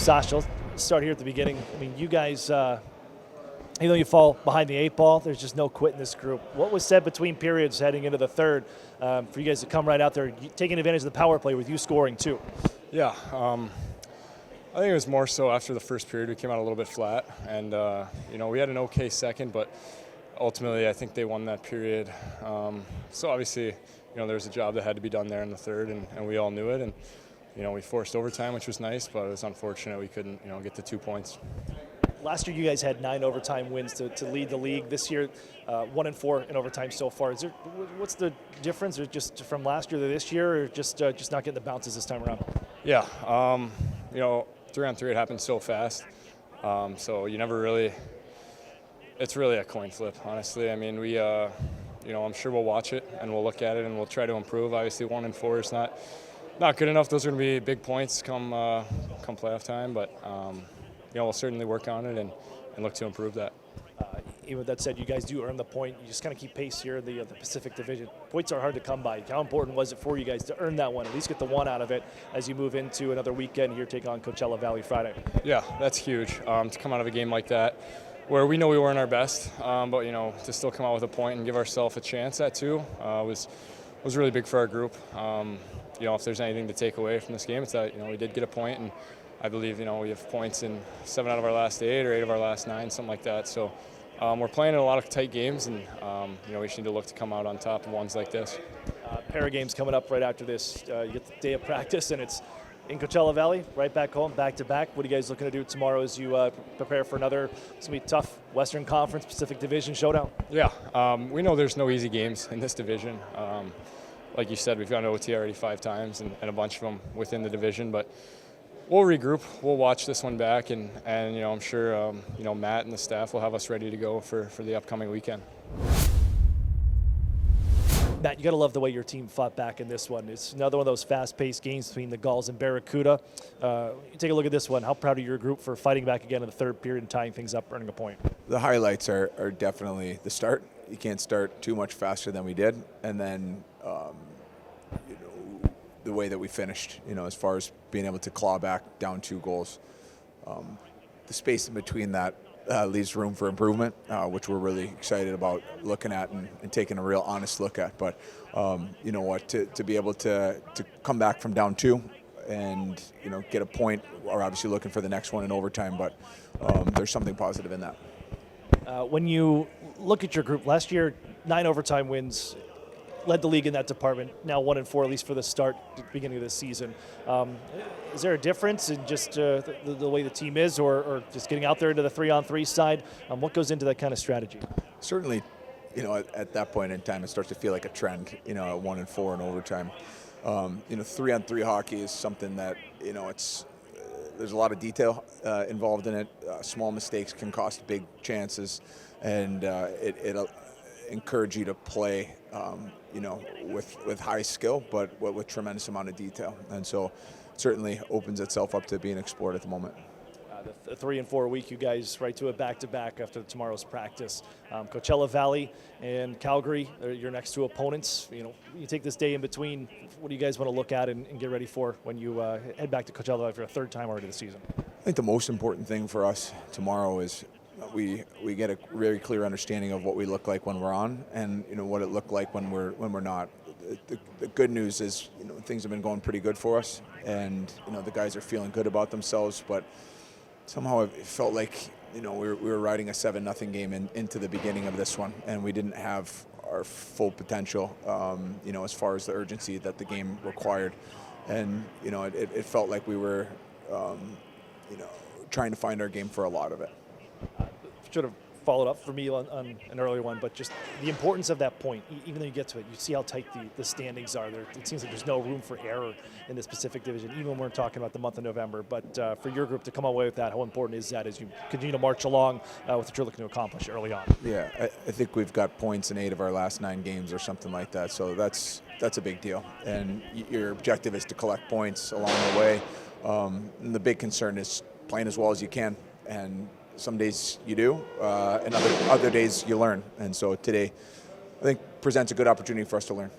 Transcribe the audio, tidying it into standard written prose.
Sasha, let's start here at the beginning. I mean, you guys, even though you fall behind the 8 ball, there's just no quit in this group. What was said between periods heading into the third for you guys to come right out there, taking advantage of the power play with you scoring too? Yeah, I think it was more so after the first period we came out a little bit flat, and we had an okay second, but ultimately I think they won that period. So obviously, there was a job that had to be done there in the third, and we all knew it, and we forced overtime, which was nice, but it was unfortunate we couldn't get the 2 points. Last year you guys had 9 overtime wins to lead the league. This year, 1-4 in overtime so far. What's the difference, or just from last year to this year, or just not getting the bounces this time around? Yeah, 3-on-3 it happens so fast, so you never really. It's really a coin flip, honestly. I mean, we, I'm sure we'll watch it and we'll look at it and we'll try to improve. Obviously, 1-4 is not good enough. Those are going to be big points come playoff time, but we'll certainly work on it and look to improve that. Even with that said, you guys do earn the point. You just kind of keep pace here in the Pacific Division. Points are hard to come by. How important was it for you guys to earn that one, at least get the one out of it as you move into another weekend here, take on Coachella Valley Friday? Yeah, that's huge to come out of a game like that, where we know we weren't our best, but to still come out with a point and give ourselves a chance at 2 was really big for our group. If there's anything to take away from this game, it's that we did get a point, and I believe we have points in 7 out of our last 8 or 8 of our last 9, something like that. So we're playing in a lot of tight games, and we just need to look to come out on top of ones like this. Pair of games coming up right after this. You get the day of practice, and it's in Coachella Valley, right back home, back-to-back. What are you guys looking to do tomorrow as you prepare for another, it's going to be tough Western Conference Pacific Division showdown? Yeah, we know there's no easy games in this division. Like you said, we've gone to OT already 5 times and a bunch of them within the division, but we'll regroup. We'll watch this one back, and I'm sure Matt and the staff will have us ready to go for the upcoming weekend. Matt, you got to love the way your team fought back in this one. It's another one of those fast-paced games between the Gulls and Barracuda. You take a look at this one. How proud are your group for fighting back again in the third period and tying things up, earning a point? The highlights are definitely the start. You can't start too much faster than we did, and then the way that we finished. As far as being able to claw back down 2 goals, the space in between that leaves room for improvement, which we're really excited about looking at and taking a real honest look at. But to be able to come back from down 2 and get a point, we're obviously looking for the next one in overtime, but there's something positive in that. When you look at your group, last year 9 overtime wins, led the league in that department. Now 1-4, at least for the start, the beginning of the season. Is there a difference in just the way the team is, or just getting out there into the 3-on-3 side? What goes into that kind of strategy? Certainly, at that point in time, it starts to feel like a trend. At 1-4 in overtime, 3-on-3 hockey is something that there's a lot of detail involved in it. Small mistakes can cost big chances, and it'll encourage you to play with high skill, but with tremendous amount of detail, and so it certainly opens itself up to being explored at the moment. The 3-4 week, you guys right to a back-to-back after tomorrow's practice. Coachella Valley and Calgary are your next 2 opponents. You take this day in between. What do you guys want to look at and get ready for when you head back to Coachella Valley for a 3rd time already this season? I think the most important thing for us tomorrow is we get a very clear understanding of what we look like when we're on, and what it looked like when we're not. The good news is things have been going pretty good for us, and the guys are feeling good about themselves, but somehow it felt like we were riding a 7-0 game into the beginning of this one, and we didn't have our full potential as far as the urgency that the game required, and it felt like we were trying to find our game for a lot of it. Should have followed up for me on an earlier one, but just the importance of that point. Even though you get to it, you see how tight the standings are. It seems like there's no room for error in this Pacific Division, even when we're talking about the month of November. But for your group to come away with that, how important is that as you continue to march along with what you're looking to accomplish early on? Yeah, I think we've got points in 8 of our last 9 games or something like that, so that's a big deal. And your objective is to collect points along the way. And the big concern is playing as well as you can, and some days you do, and other days you learn. And so today, I think, presents a good opportunity for us to learn.